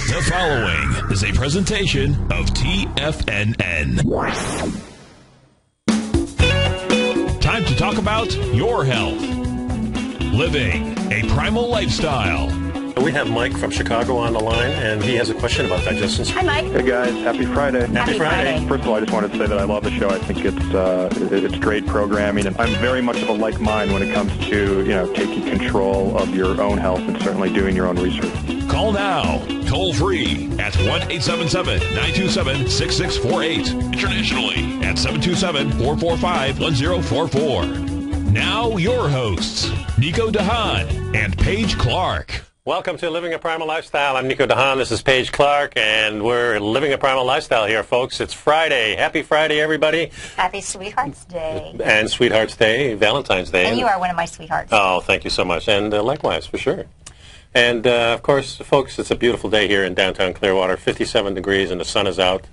The following is a presentation of TFNN. Time to talk about your health. Living a primal lifestyle. We have Mike from Chicago on the line, and he has a question about digestion. Hi, Mike. Hey, guys. Happy Friday. Happy Friday. First of all, I just wanted to say that I love the show. I think it's great programming, and I'm very much of a like mind when it comes to, taking control of your own health and certainly doing your own research. Call now, toll free at 1-877-927-6648. Internationally at 727-445-1044. Now your hosts, Nico and Haan and Paige Clarke. Welcome to Living a Primal Lifestyle. I'm Nico and Haan. This is Paige Clarke, and we're living a primal lifestyle here, folks. It's Friday. Happy Friday, everybody. Happy Sweethearts Day. And Sweethearts Day, Valentine's Day. And you are one of my sweethearts. Oh, thank you so much. And likewise, for sure. And, of course, folks, it's a beautiful day here in downtown Clearwater. 57 degrees, and the sun is out.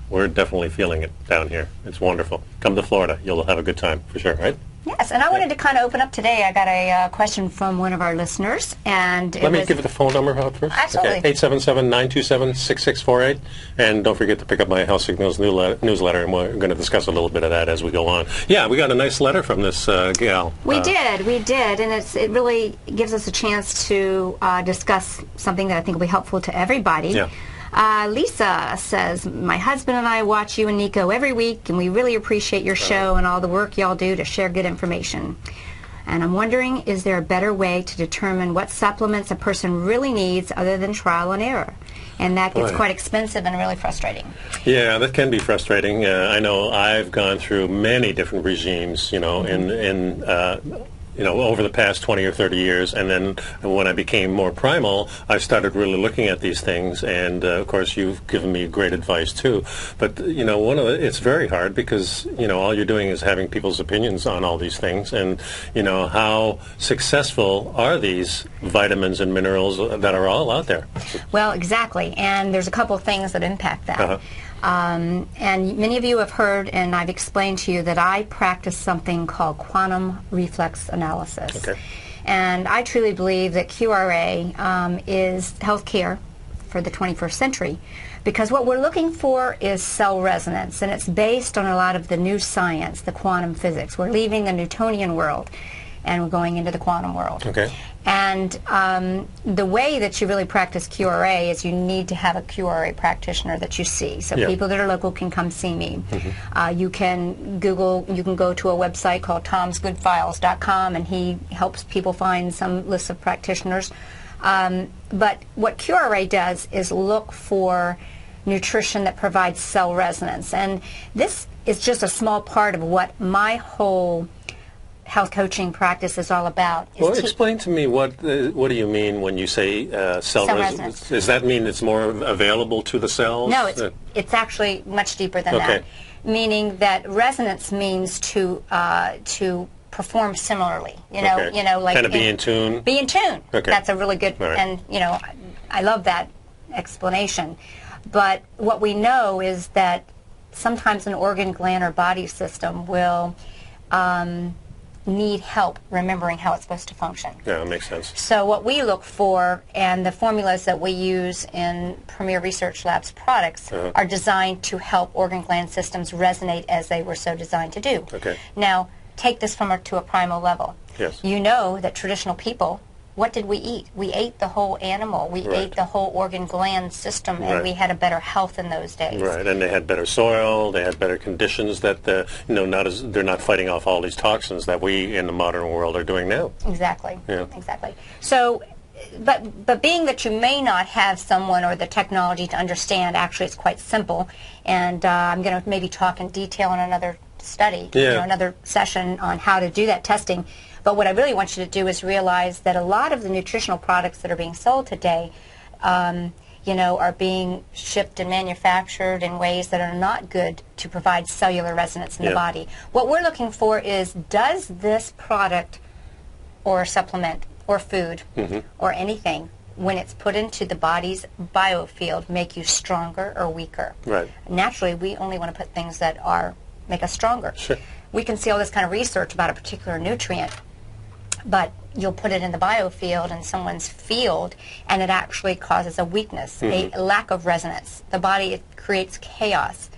We're definitely feeling it down here. It's wonderful. Come to Florida. You'll have a good time, for sure, right? Yes, and I wanted to kind of open up today. I got a question from one of our listeners, and let me give the phone number out first. Absolutely. Okay, 877-927-6648, and don't forget to pick up my Health Signals newsletter, and we're going to discuss a little bit of that as we go on. Yeah, we got a nice letter from this gal. We did, and it really gives us a chance to discuss something that I think will be helpful to everybody. Yeah. Lisa says, my husband and I watch you and Nico every week, and we really appreciate your show and all the work y'all do to share good information. And I'm wondering, is there a better way to determine what supplements a person really needs other than trial and error? And that gets quite expensive and really frustrating. Yeah, that can be frustrating. I know I've gone through many different regimes, over the past 20 or 30 years, and then when I became more primal, I started really looking at these things, and of course you've given me great advice too. But it's very hard because all you're doing is having people's opinions on all these things, and how successful are these vitamins and minerals that are all out there? Well, exactly, and there's a couple of things that impact that. Uh-huh. And many of you have heard, and I've explained to you, that I practice something called quantum reflex analysis. Okay. And I truly believe that QRA is healthcare for the 21st century, because what we're looking for is cell resonance, and it's based on a lot of the new science, the quantum physics. We're leaving the Newtonian world, and we're going into the quantum world. Okay. And the way that you really practice QRA is you need to have a QRA practitioner that you see. So people that are local can come see me. Mm-hmm. You can go to a website called tomsgoodfiles.com, and he helps people find some lists of practitioners. But what QRA does is look for nutrition that provides cell resonance. And this is just a small part of what my whole health coaching practice is all about. Well, explain to me what do you mean when you say cell resonance? Does that mean it's more available to the cells? No, it's actually much deeper than that. Meaning that resonance means to perform similarly. Like kind of be in tune. Be in tune. Okay. That's a really good, and I love that explanation. But what we know is that sometimes an organ, gland, or body system will need help remembering how it's supposed to function. Yeah, that makes sense. So what we look for, and the formulas that we use in Premier Research Labs products, are designed to help organ gland systems resonate as they were so designed to do. Okay. Now, take this to a primal level. Yes. You know that traditional people, what did we eat? We ate the whole animal. We ate the whole organ gland system, and we had a better health in those days. Right, and they had better soil. They had better conditions that they're not fighting off all these toxins that we in the modern world are doing now. Exactly. Yeah. Exactly. So, but being that you may not have someone or the technology to understand, actually, it's quite simple. And I'm going to maybe talk in detail in another study, another session on how to do that testing. But what I really want you to do is realize that a lot of the nutritional products that are being sold today, are being shipped and manufactured in ways that are not good to provide cellular resonance in the body. What we're looking for is, does this product or supplement or food or anything, when it's put into the body's biofield, make you stronger or weaker? Right. Naturally, we only want to put things that make us stronger. Sure. We can see all this kind of research about a particular nutrient, but you'll put it in the biofield in someone's field, and it actually causes a weakness, a lack of resonance. The body, it creates chaos.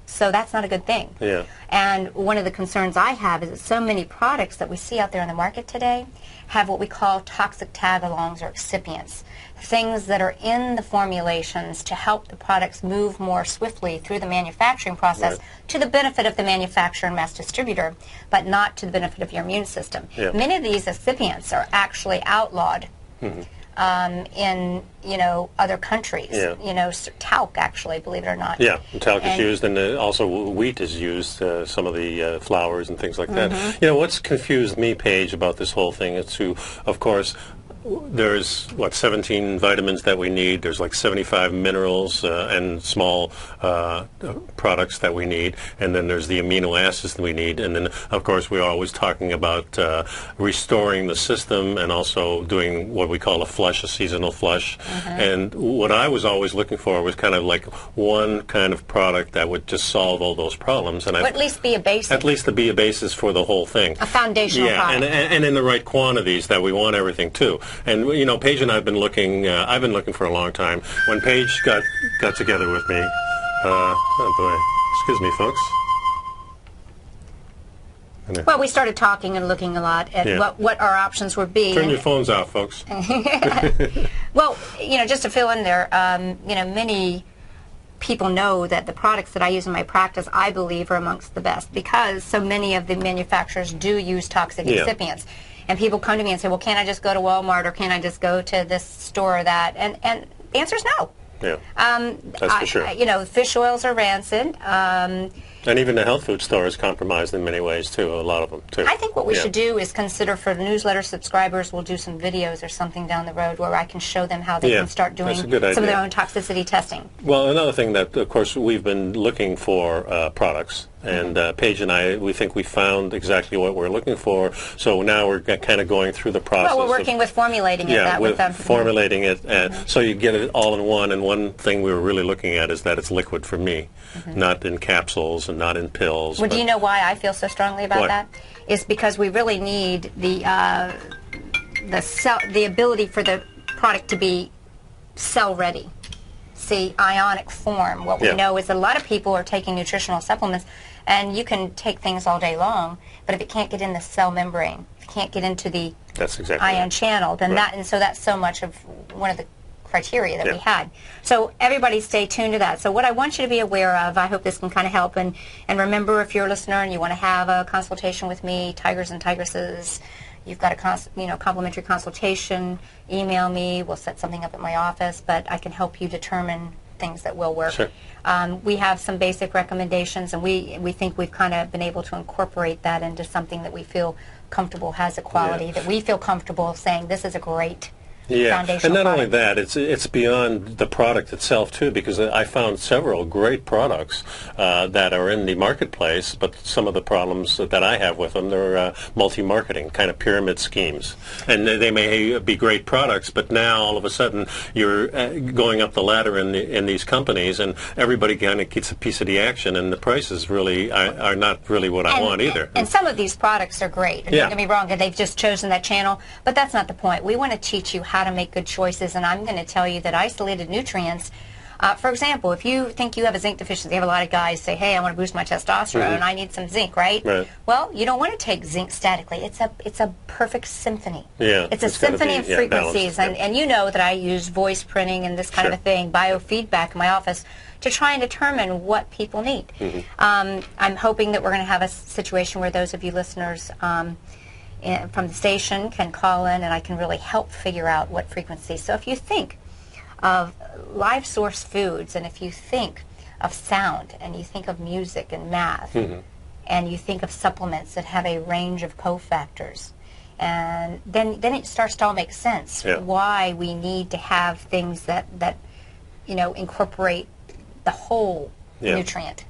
So that's not a good thing. Yeah. And one of the concerns I have is that so many products that we see out there in the market today have what we call toxic tag-alongs or excipients, things that are in the formulations to help the products move more swiftly through the manufacturing process to the benefit of the manufacturer and mass distributor, but not to the benefit of your immune system. Yeah. Many of these excipients are actually outlawed in, other countries. Yeah. Talc, actually, believe it or not. Yeah, and talc is used, and also wheat is used, some of the flours and things like that. What's confused me, Paige, about this whole thing is of course, there's, 17 vitamins that we need. There's like 75 minerals and small products that we need. And then there's the amino acids that we need. And then, of course, we're always talking about restoring the system and also doing what we call a flush, a seasonal flush. And what I was always looking for was kind of like one kind of product that would just solve all those problems. And at least be a basis. At least to be a basis for the whole thing. A foundational product. And in the right quantities that we want everything to. And Paige and I have been looking. I've been looking for a long time. When Paige got together with me, oh boy, excuse me, folks. Well, we started talking and looking a lot at what our options would be. Turn your phones off, folks. Well, just to fill in there, many people know that the products that I use in my practice, I believe, are amongst the best because so many of the manufacturers do use toxic excipients. And people come to me and say, well, can't I just go to Walmart or can't I just go to this store or that? And the answer is no. Yeah, that's for sure. Fish oils are rancid. And even the health food store is compromised in many ways, too, a lot of them, too. I think what we should do is consider for newsletter subscribers, we'll do some videos or something down the road where I can show them how they can start doing some of their own toxicity testing. Well, another thing that, of course, we've been looking for products. And Paige and I, we think we found exactly what we're looking for. So now we're kind of going through the process. Well, we're working with formulating it. With them. Formulating it. So you get it all in one. And one thing we were really looking at is that it's liquid for me, not in capsules and not in pills. Well, do you know why I feel so strongly about that? It's because we really need the ability for the product to be cell ready. See, ionic form. What we know is that a lot of people are taking nutritional supplements, and you can take things all day long, but if it can't get in the cell membrane, if it can't get into the ion channel, then so that's so much of one of the criteria that we had. So everybody stay tuned to that. So what I want you to be aware of, I hope this can kind of help, and remember, if you're a listener and you want to have a consultation with me, Tigers and Tigresses, you've got a complimentary consultation, email me, we'll set something up at my office, but I can help you determine things that will work. Sure. We have some basic recommendations, and we think we've kind of been able to incorporate that into something that we feel comfortable has a quality, that we feel comfortable saying this is a great foundational and not only product. that, it's beyond the product itself too, because I found several great products that are in the marketplace, but some of the problems that I have with them, they're multi-marketing, kind of pyramid schemes. And they may be great products, but now all of a sudden you're going up the ladder in these companies, and everybody kind of gets a piece of the action, and the prices really are not really what I want either. And some of these products are great. Don't get me wrong, they've just chosen that channel, but that's not the point. We want to teach you how to make good choices, and I'm going to tell you that isolated nutrients, for example, if you think you have a zinc deficiency, you have a lot of guys say, hey, I want to boost my testosterone, I need some zinc, right? Well, you don't want to take zinc statically. It's a perfect symphony. It's a symphony of frequencies, and you know that I use voice printing and this kind of a thing, biofeedback in my office, to try and determine what people need. I'm hoping that we're going to have a situation where those of you listeners from the station can call in, and I can really help figure out what frequency. So if you think of live source foods, and if you think of sound, and you think of music and math, and you think of supplements that have a range of cofactors, and then it starts to all make sense why we need to have things that incorporate the whole nutrient.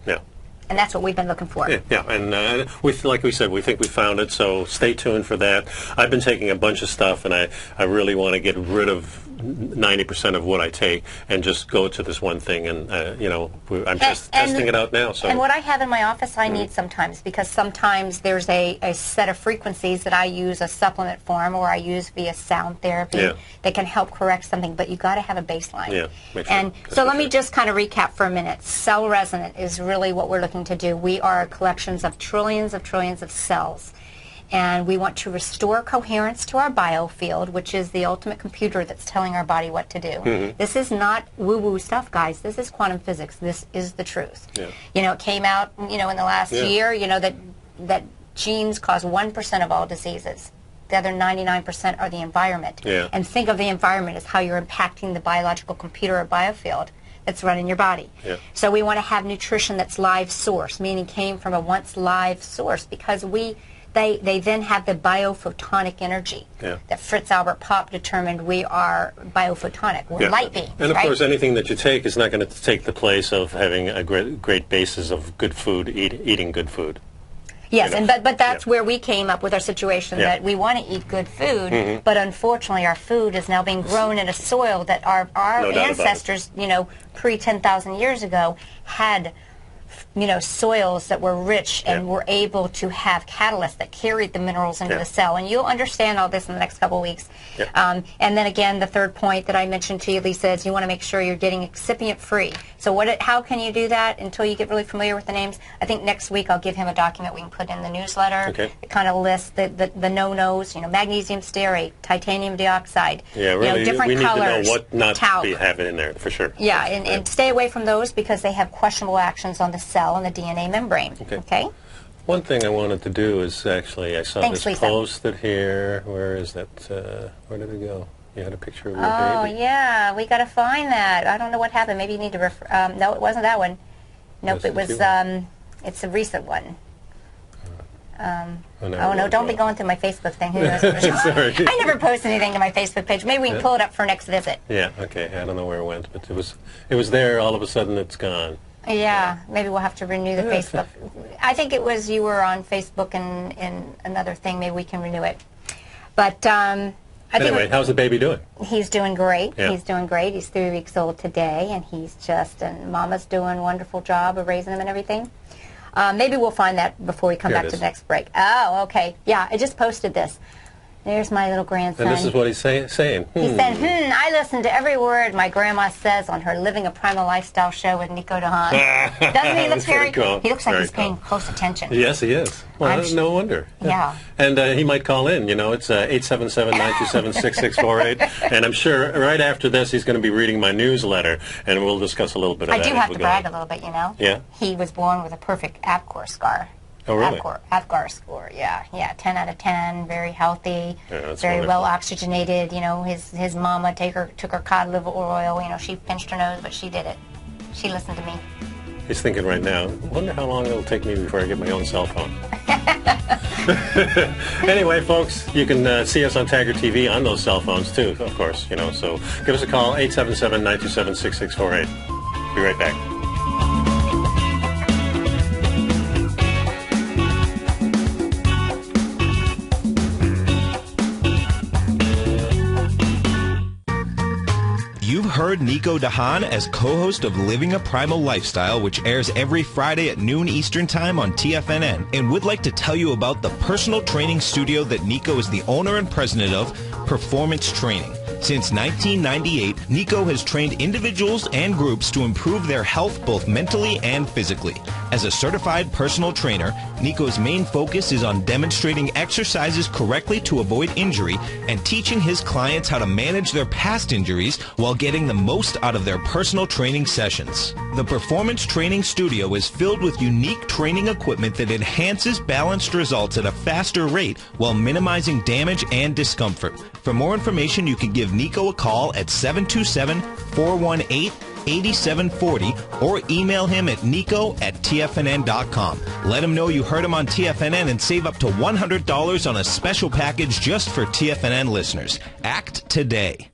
And that's what we've been looking for. And like we said, we think we found it, so stay tuned for that. I've been taking a bunch of stuff, and I really want to get rid of 90% of what I take and just go to this one thing. And I'm just testing it out now. So. And what I have in my office, I need sometimes, because sometimes there's a set of frequencies that I use a supplement form, or I use via sound therapy that can help correct something. But you got to have a baseline. Yeah, make sure. And so let me just kind of recap for a minute. Cell resonant is really what we're looking to do. We are collections of trillions of cells. And we want to restore coherence to our biofield, which is the ultimate computer that's telling our body what to do. This is not woo-woo stuff, guys. This is quantum physics. This is the truth. It came out, in the last year, that genes cause 1% of all diseases. The other 99% are the environment. And think of the environment as how you're impacting the biological computer or biofield that's running your body. So we want to have nutrition that's live source, meaning came from a once live source, because they then have the biophotonic energy that Fritz Albert Popp determined we are biophotonic. We're light beings. And of course, anything that you take is not going to take the place of having a great basis of good food, eating good food. Yes, but that's where we came up with our situation that we want to eat good food, but unfortunately our food is now being grown in a soil that our ancestors, pre 10,000 years ago, had soils that were rich and were able to have catalysts that carried the minerals into the cell. And you'll understand all this in the next couple of weeks. And then again, the third point that I mentioned to you, Lisa, is you want to make sure you're getting excipient free. So how can you do that until you get really familiar with the names? I think next week I'll give him a document we can put in the newsletter. It kind of lists the no-nos, magnesium stearate, titanium dioxide, different we need colors, to know what not talc. to have it in there, for sure. And stay away from those because they have questionable actions on the cell and the DNA membrane. Okay? One thing I wanted to do is actually, I saw this posted here. Where is that? Where did it go? You had a picture of your baby. Oh, yeah. We got to find that. I don't know what happened. Maybe you need to refer. No, it wasn't that one. Nope, it was, it's a recent one. No, don't be going through my Facebook thing. Who knows? Sorry. I never post anything to my Facebook page. Maybe we can pull it up for next visit. Yeah, okay. I don't know where it went, but it was there. All of a sudden, it's gone. Yeah, maybe we'll have to renew the Facebook. I think it was you were on Facebook and another thing. Maybe we can renew it. But anyway, how's the baby doing? He's doing great. He's doing great. He's 3 weeks old today, and and Mama's doing a wonderful job of raising him and everything. Maybe we'll find that before we come back to the next break. Oh, okay. Yeah, I just posted this. There's my little grandson. And this is what he's saying. He said, I listen to every word my grandma says on her Living a Primal Lifestyle show with Nico and Haan. Doesn't he look very cool? He looks like he's paying close attention. Yes, he is. Well, no wonder. Yeah. And he might call in. It's 877-927-6648. And I'm sure right after this he's going to be reading my newsletter, and we'll discuss a little bit of that. I do have to brag a little bit, Yeah? He was born with a perfect APGAR scar. Oh, really? APGAR score, yeah, 10 out of 10, very healthy, very well oxygenated. His mama took her cod liver oil. She pinched her nose, but she did it. She listened to me. He's thinking right now, wonder how long it'll take me before I get my own cell phone. Anyway, folks, you can see us on Tiger TV on those cell phones too, of course. So give us a call, 877-927-6648. Be right back. You've heard Nico de Haan as co-host of Living a Primal Lifestyle, which airs every Friday at noon Eastern Time on TFNN, and would like to tell you about the personal training studio that Nico is the owner and president of, Performance Training. Since 1998, Nico has trained individuals and groups to improve their health both mentally and physically. As a certified personal trainer, Nico's main focus is on demonstrating exercises correctly to avoid injury and teaching his clients how to manage their past injuries while getting the most out of their personal training sessions. The Performance Training Studio is filled with unique training equipment that enhances balanced results at a faster rate while minimizing damage and discomfort. For more information, you can give Nico a call at 727-418-8740 or email him at nico@tfnn.com. Let him know you heard him on TFNN and save up to $100 on a special package just for TFNN listeners. Act today.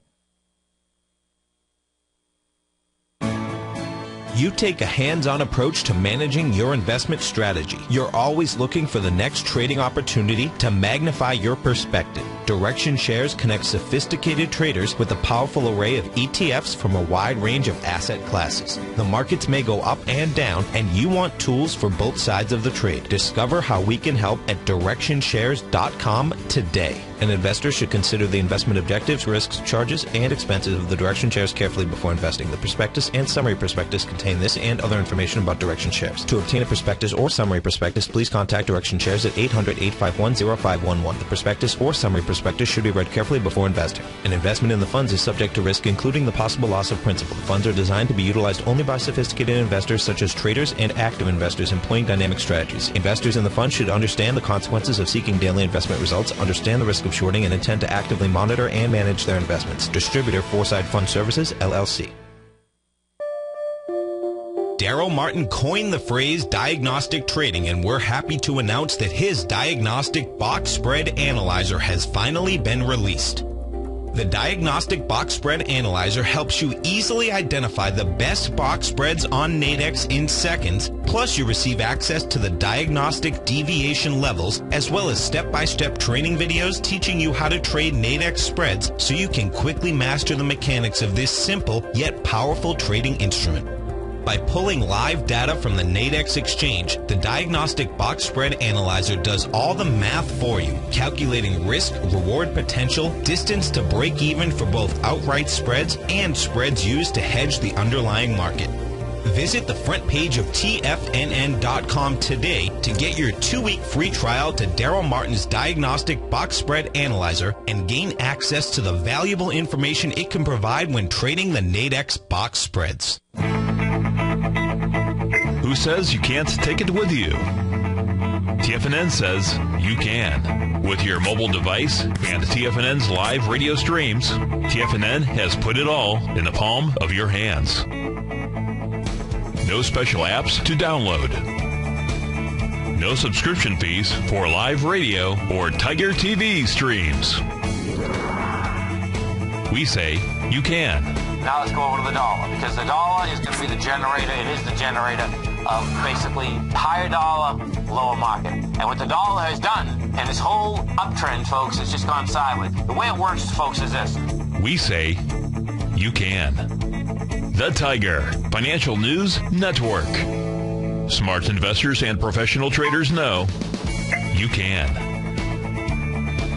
You take a hands-on approach to managing your investment strategy. You're always looking for the next trading opportunity to magnify your perspective. Direction Shares connects sophisticated traders with a powerful array of ETFs from a wide range of asset classes. The markets may go up and down, and you want tools for both sides of the trade. Discover how we can help at DirectionShares.com today. An investor should consider the investment objectives, risks, charges, and expenses of the Direction Shares carefully before investing. The prospectus and summary prospectus contain this and other information about Direction Shares. To obtain a prospectus or summary prospectus, please contact Direction Shares at 800-851-0511. The prospectus or summary prospectus should be read carefully before investing. An investment in the funds is subject to risk, including the possible loss of principal. The funds are designed to be utilized only by sophisticated investors such as traders and active investors employing dynamic strategies. Investors in the fund should understand the consequences of seeking daily investment results, understand the risk of shorting, and intend to actively monitor and manage their investments. Distributor, Foreside Fund Services, LLC. Daryl Martin coined the phrase diagnostic trading, and we're happy to announce that his diagnostic box spread analyzer has finally been released. The Diagnostic Box Spread Analyzer helps you easily identify the best box spreads on Nadex in seconds, plus you receive access to the diagnostic deviation levels, as well as step-by-step training videos teaching you how to trade Nadex spreads so you can quickly master the mechanics of this simple yet powerful trading instrument. By pulling live data from the Nadex exchange, the Diagnostic Box Spread Analyzer does all the math for you, calculating risk, reward potential, distance to break even for both outright spreads and spreads used to hedge the underlying market. Visit the front page of TFNN.com today to get your 2-week free trial to Daryl Martin's Diagnostic Box Spread Analyzer and gain access to the valuable information it can provide when trading the Nadex box spreads. Who says you can't take it with you? TFNN says you can. With your mobile device and TFNN's live radio streams, TFNN has put it all in the palm of your hands. No special apps to download. No subscription fees for live radio or Tiger TV streams. We say you can. Now let's go over to the dollar, because the dollar is going to be the generator. It is the generator of basically higher dollar, lower market. And what the dollar has done, and this whole uptrend, folks, has just gone sideways. The way it works, folks, is this. We say you can. The Tiger Financial News Network. Smart investors and professional traders know you can.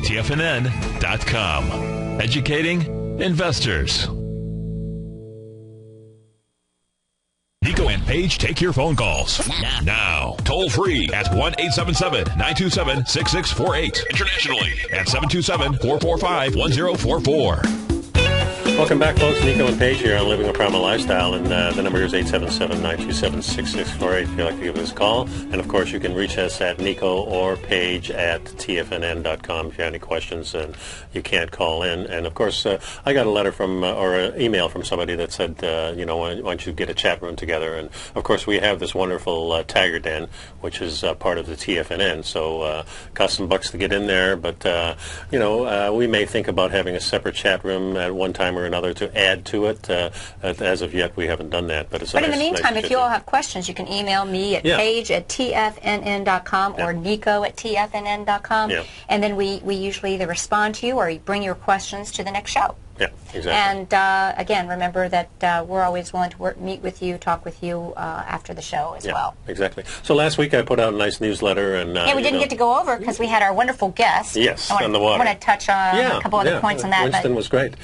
TFNN.com. Educating investors. Nico and Paige take your phone calls now. Toll free at 1-877-927-6648. Internationally at 727-445-1044. Welcome back, folks. Nico and Paige here on Living a Primal Lifestyle, and the number is 877-927-6648 if you'd like to give us a call. And, of course, you can reach us at Nico or Paige at TFNN.com if you have any questions and you can't call in. And, of course, I got a letter from, or an email from somebody that said, why don't you get a chat room together? And, of course, we have this wonderful Tiger Den, which is part of the TFNN. So, cost some bucks to get in there, but, we may think about having a separate chat room at one time or another to add to it. As of yet, we haven't done that. But in the meantime, if you all have questions, you can email me at Paige at TFNN.com or Nico at TFNN.com. Yeah. And then we usually either respond to you or bring your questions to the next show. Yeah, exactly. And again, remember that we're always willing to meet with you, talk with you after the show as well. Exactly. So last week I put out a nice newsletter, and we didn't get to go over because we had our wonderful guest. Yes, on the water. I want to touch on a couple other points on that. Winston was great.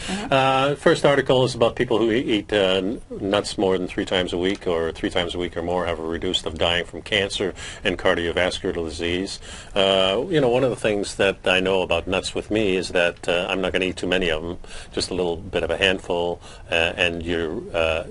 First article is about people who eat nuts more than 3 times a week, or 3 times a week or more, have a reduced of dying from cancer and cardiovascular disease. One of the things that I know about nuts with me is that I'm not going to eat too many of them. Just a little bit of a handful, and I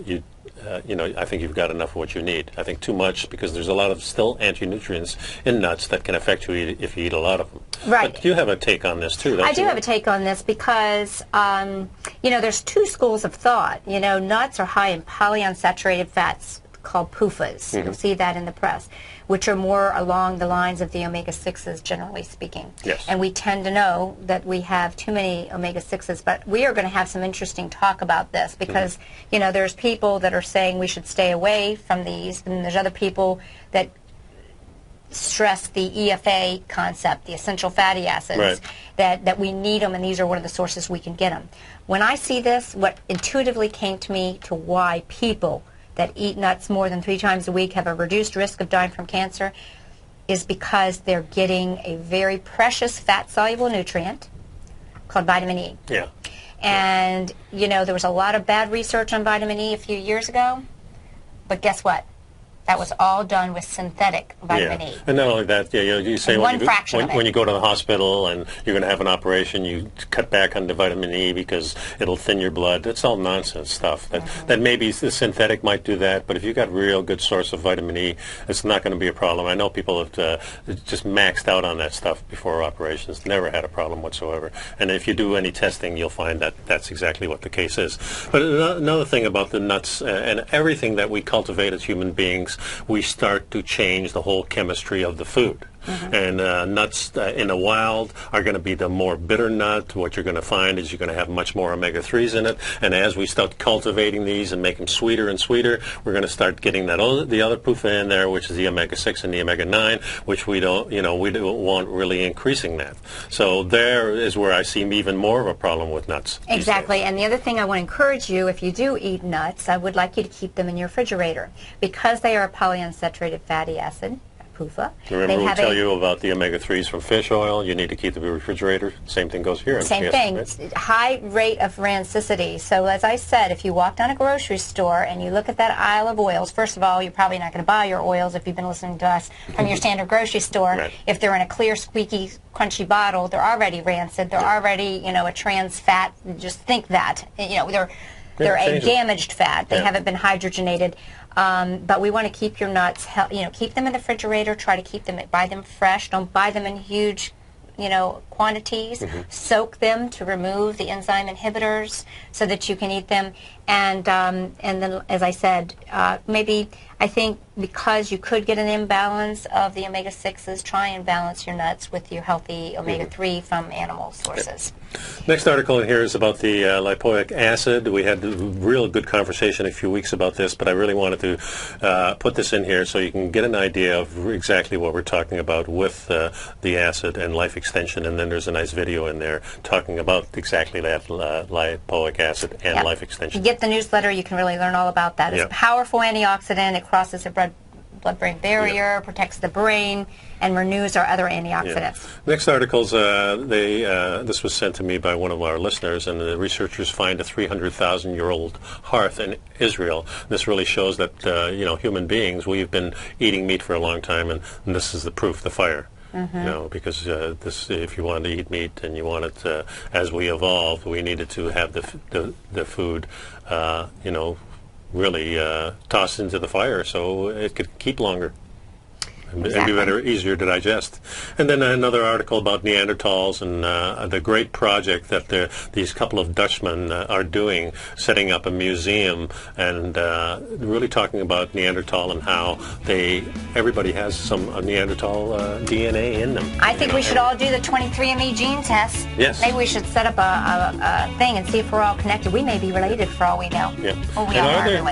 think you've got enough of what you need. I think too much, because there's a lot of still anti-nutrients in nuts that can affect you if you eat a lot of them. Right. But you have a take on this too, don't you? I do have a take on this because, there's 2 schools of thought. Nuts are high in polyunsaturated fats called PUFAs. You'll see that in the press, which are more along the lines of the omega-6s, generally speaking. Yes. And we tend to know that we have too many omega-6s, but we are going to have some interesting talk about this because, there's people that are saying we should stay away from these, and there's other people that stress the EFA concept, the essential fatty acids, that we need them, and these are one of the sources we can get them. When I see this, what intuitively came to me to why people that eat nuts more than 3 times a week have a reduced risk of dying from cancer is because they're getting a very precious fat-soluble nutrient called vitamin E. Yeah. And, you know, there was a lot of bad research on vitamin E a few years ago, but guess what? That was all done with synthetic vitamin E. And not only that, you say when you go to the hospital and you're going to have an operation, you cut back on the vitamin E because it'll thin your blood. That's all nonsense stuff. That maybe the synthetic might do that, but if you've got real good source of vitamin E, it's not going to be a problem. I know people have just maxed out on that stuff before operations, never had a problem whatsoever. And if you do any testing, you'll find that that's exactly what the case is. But another thing about the nuts and everything that we cultivate as human beings, we start to change the whole chemistry of the food. And nuts in the wild are going to be the more bitter nut. What you're going to find is you're going to have much more omega-3s in it. And as we start cultivating these and make them sweeter and sweeter, we're going to start getting the other PUFA in there, which is the omega-6 and the omega-9, which we don't want really increasing that. So there is where I see even more of a problem with nuts. Exactly. And the other thing I want to encourage you, if you do eat nuts, I would like you to keep them in your refrigerator because they are a polyunsaturated fatty acid. PUFA. Remember we tell you about the omega-3s from fish oil. You need to keep them in the refrigerator. Same thing goes here. Same thing. Right? High rate of rancicity. So as I said, if you walk down a grocery store and you look at that aisle of oils, first of all, you're probably not going to buy your oils if you've been listening to us from your standard grocery store. Right. If they're in a clear, squeaky, crunchy bottle, they're already rancid. They're already, a trans fat. Just think that. They're a damaged fat. They haven't been hydrogenated. But we want to keep your nuts, keep them in the refrigerator. Try to buy them fresh. Don't buy them in huge, quantities. Soak them to remove the enzyme inhibitors so that you can eat them. And then, as I said, I think because you could get an imbalance of the omega-6s, try and balance your nuts with your healthy omega-3 from animal sources. Next article in here is about the lipoic acid. We had a real good conversation a few weeks about this, but I really wanted to put this in here so you can get an idea of exactly what we're talking about with the acid and life extension. And then there's a nice video in there talking about exactly that lipoic acid and life extension. You get the newsletter, you can really learn all about that. It's a powerful antioxidant. It crosses the blood-brain barrier, protects the brain, and renews our other antioxidants. Next articles, this was sent to me by one of our listeners, and the researchers find a 300,000-year-old hearth in Israel. This really shows that, human beings, we've been eating meat for a long time, and this is the proof, the fire. Because if you wanted to eat meat and you wanted, as we evolved, we needed to have the food, really tossed into the fire so it could keep longer. And be better, easier to digest. And then another article about Neanderthals and the great project that these couple of Dutchmen are doing, setting up a museum and really talking about Neanderthal and how everybody has some Neanderthal DNA in them. I think we should all do the 23andMe gene test. Yes. Maybe we should set up a thing and see if we're all connected. We may be related for all we know. Yeah.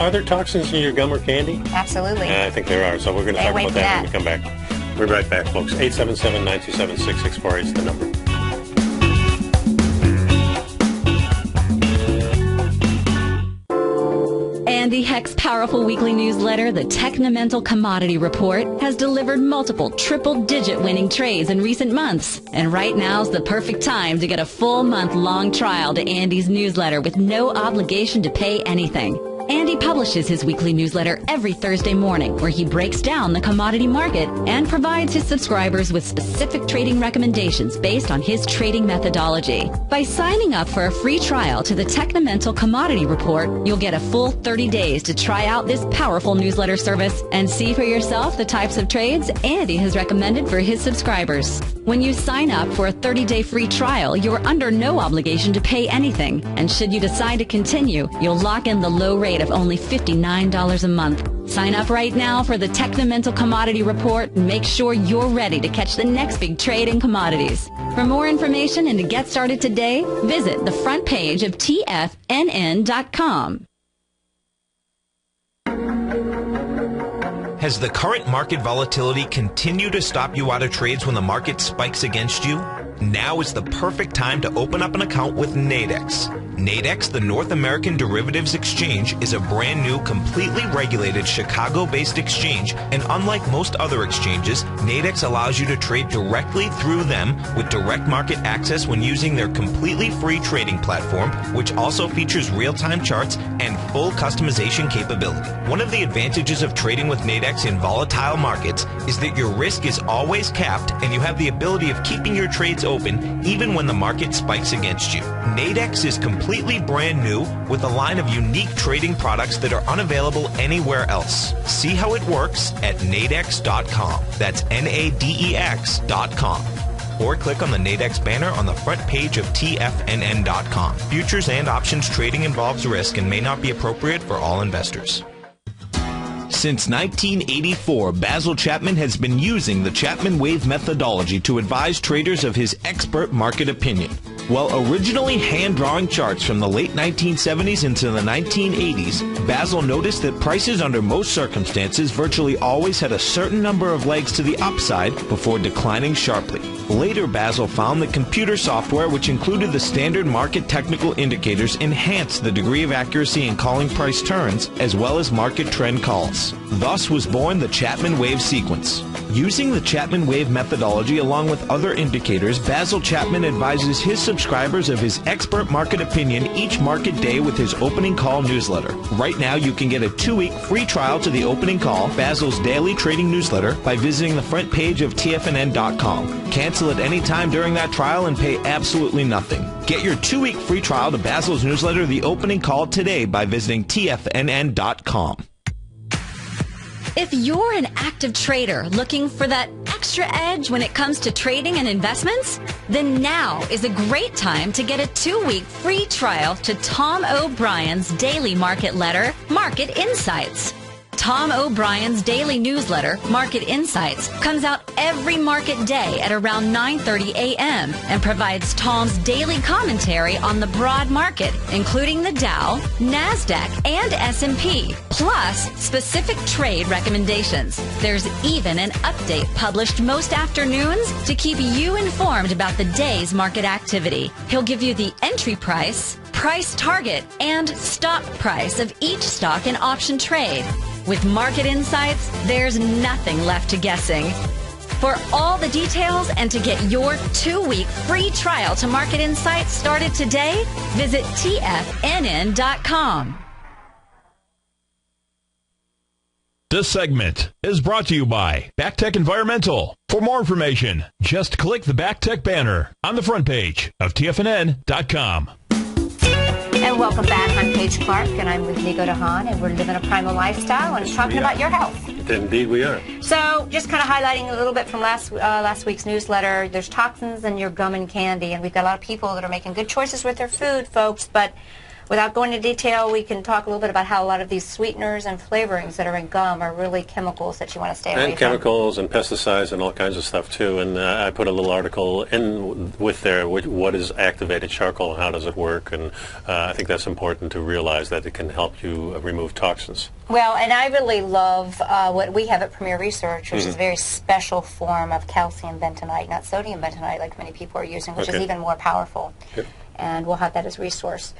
Are there toxins in your gum or candy? Absolutely. I think there are, so we're going to talk about that when we come back. We're right back, folks. 877-927-6648 is the number. Andy Heck's powerful weekly newsletter, the Technomental Commodity Report, has delivered multiple triple-digit winning trades in recent months. And right now's the perfect time to get a full month-long trial to Andy's newsletter with no obligation to pay anything. Andy publishes his weekly newsletter every Thursday morning, where he breaks down the commodity market and provides his subscribers with specific trading recommendations based on his trading methodology. By signing up for a free trial to the Technomental Commodity Report, you'll get a full 30 days to try out this powerful newsletter service and see for yourself the types of trades Andy has recommended for his subscribers. When you sign up for a 30-day free trial, you're under no obligation to pay anything. And should you decide to continue, you'll lock in the low rate of only $59 a month. Sign up right now for the Technomental Commodity Report and make sure you're ready to catch the next big trade in commodities. For more information and to get started today, visit the front page of TFNN.com. Has the current market volatility continued to stop you out of trades when the market spikes against you? Now is the perfect time to open up an account with Nadex. Nadex, the North American Derivatives Exchange, is a brand new, completely regulated Chicago-based exchange, and unlike most other exchanges, Nadex allows you to trade directly through them with direct market access when using their completely free trading platform, which also features real-time charts and full customization capability. One of the advantages of trading with Nadex in volatile markets is that your risk is always capped and you have the ability of keeping your trades open even when the market spikes against you. Nadex is completely brand new with a line of unique trading products that are unavailable anywhere else. See how it works at nadex.com. That's NADEX.com. Or click on the Nadex banner on the front page of TFNN.com. Futures and options trading involves risk and may not be appropriate for all investors. Since 1984, Basil Chapman has been using the Chapman Wave methodology to advise traders of his expert market opinion. While originally hand-drawing charts from the late 1970s into the 1980s, Basil noticed that prices under most circumstances virtually always had a certain number of legs to the upside before declining sharply. Later, Basil found that computer software, which included the standard market technical indicators, enhanced the degree of accuracy in calling price turns, as well as market trend calls. Thus was born the Chapman Wave sequence. Using the Chapman Wave methodology along with other indicators, Basil Chapman advises his subscribers of his expert market opinion each market day with his opening call newsletter. Right now, you can get a 2-week free trial to the opening call, Basil's daily trading newsletter, by visiting the front page of TFNN.com. Cancel at any time during that trial and pay absolutely nothing. Get your 2-week free trial to Basil's newsletter, The Opening Call, today by visiting TFNN.com. If you're an active trader looking for that extra edge when it comes to trading and investments, then now is a great time to get a 2-week free trial to Tom O'Brien's daily market letter, Market Insights. Tom O'Brien's daily newsletter, Market Insights, comes out every market day at around 9:30 a.m. and provides Tom's daily commentary on the broad market, including the Dow, NASDAQ, and S&P, plus specific trade recommendations. There's even an update published most afternoons to keep you informed about the day's market activity. He'll give you the entry price, price target, and stop price of each stock and option trade. With Market Insights, there's nothing left to guessing. For all the details and to get your 2-week free trial to Market Insights started today, visit TFNN.com. This segment is brought to you by BackTech Environmental. For more information, just click the BackTech banner on the front page of TFNN.com. And welcome back. I'm Paige Clarke, and I'm with Nico and Haan, and we're living a primal lifestyle and talking about your health. Indeed we are. So, just kind of highlighting a little bit from last week's newsletter, there's toxins in your gum and candy, and we've got a lot of people that are making good choices with their food, folks, but without going into detail, we can talk a little bit about how a lot of these sweeteners and flavorings that are in gum are really chemicals that you want to stay away from. And chemicals and pesticides and all kinds of stuff too. And I put a little article in with there, what is activated charcoal and how does it work. And I think that's important to realize that it can help you remove toxins. Well, and I really love what we have at Premier Research, which is a very special form of calcium bentonite, not sodium bentonite like many people are using, which is even more powerful. Yep. And we'll have that as a resource.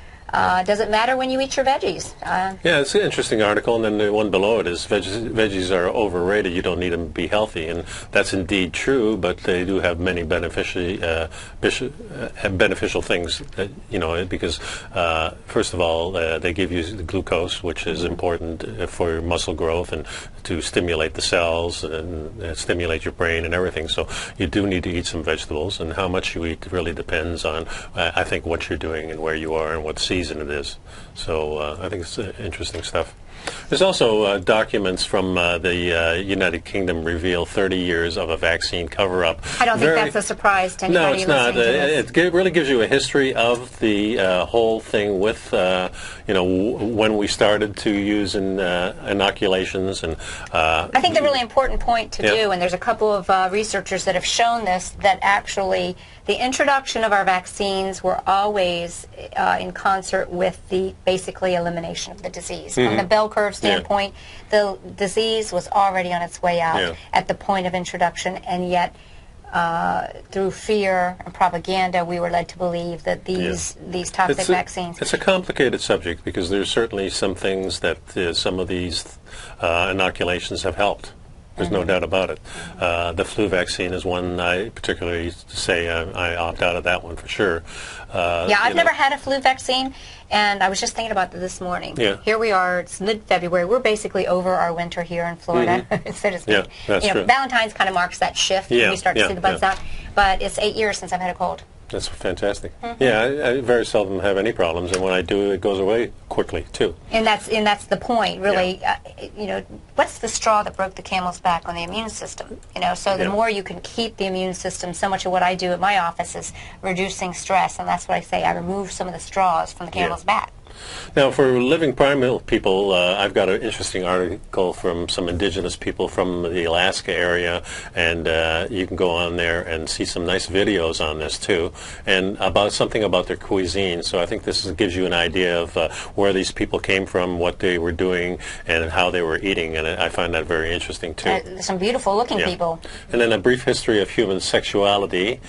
Does it matter when you eat your veggies? Yeah, it's an interesting article, and then the one below it is veggies are overrated. You don't need them to be healthy, and that's indeed true, but they do have many beneficial things, because first of all, they give you the glucose, which is important for muscle growth and to stimulate the cells and stimulate your brain and everything. So you do need to eat some vegetables, and how much you eat really depends on, I think, what you're doing and where you are and what season it is. So I think it's interesting stuff. There's also documents from the United Kingdom reveal 30 years of a vaccine cover-up. I don't think that's a surprise to anybody. No, it's not. It really gives you a history of the whole thing with, when we started to use inoculations. And I think the really important point to do, and there's a couple of researchers that have shown this, that actually the introduction of our vaccines were always in concert with the basically elimination of the disease. On the bell curve standpoint, the disease was already on its way out at the point of introduction, and yet through fear and propaganda, we were led to believe that these toxic vaccines. It's a complicated subject because there's certainly some things that some of these inoculations have helped. There's no doubt about it. The flu vaccine is one I particularly say I opt out of that one for sure. I've never had a flu vaccine, and I was just thinking about this morning. Here we are, it's mid-February. We're basically over our winter here in Florida, so to speak. Yeah, that's true. Valentine's kind of marks that shift when we start to see the buds out. But it's 8 years since I've had a cold. That's fantastic. I very seldom have any problems, and when I do, it goes away quickly too. And that's the point, really. What's the straw that broke the camel's back on the immune system? So the more you can keep the immune system, so much of what I do at my office is reducing stress, and that's what I say. I remove some of the straws from the camel's back. Now, for living primal people, I've got an interesting article from some indigenous people from the Alaska area, and you can go on there and see some nice videos on this too, and about something about their cuisine. So I think this gives you an idea of where these people came from, what they were doing, and how they were eating, and I find that very interesting too. Some beautiful looking people. And then a brief history of human sexuality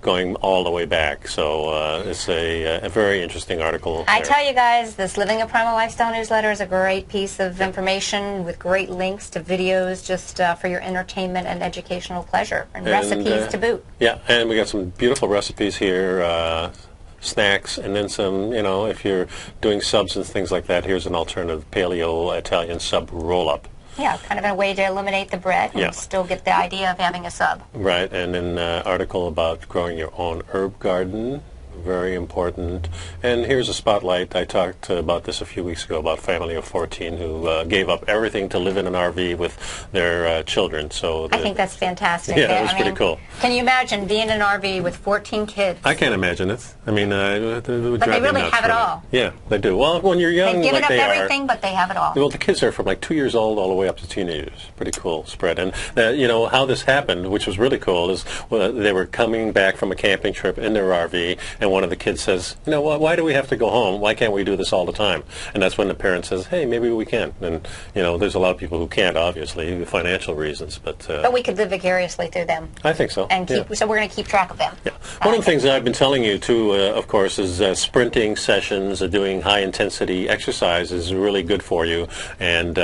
going all the way back. So it's a very interesting article. I tell you guys, this Living a Primal Lifestyle newsletter is a great piece of information with great links to videos just for your entertainment and educational pleasure, and recipes to boot. Yeah, and we got some beautiful recipes here, snacks, and then some, if you're doing subs and things like that, here's an alternative paleo-Italian sub roll-up. Yeah, kind of a way to eliminate the bread and still get the idea of having a sub. Right, and then an article about growing your own herb garden. Very important. And here's a spotlight. I talked about this a few weeks ago about a family of 14 who gave up everything to live in an RV with their children. So I think that's fantastic. Yeah, it was pretty cool. Can you imagine being in an RV with 14 kids? I can't imagine it. I mean, but they really have it all. Yeah, they do. Well, when you're young, they've given like up everything, but they have it all. Well, the kids are from like 2 years old all the way up to teenagers. Pretty cool spread. And how this happened, which was really cool, is they were coming back from a camping trip in their RV, and one of the kids says, why do we have to go home? Why can't we do this all the time? And that's when the parent says, hey, maybe we can. And, there's a lot of people who can't, obviously, for financial reasons. But we could live vicariously through them. I think so. And so we're going to keep track of them. Yeah. One of the things that I've been telling you, too, of course, is sprinting sessions, doing high-intensity exercise is really good for you. And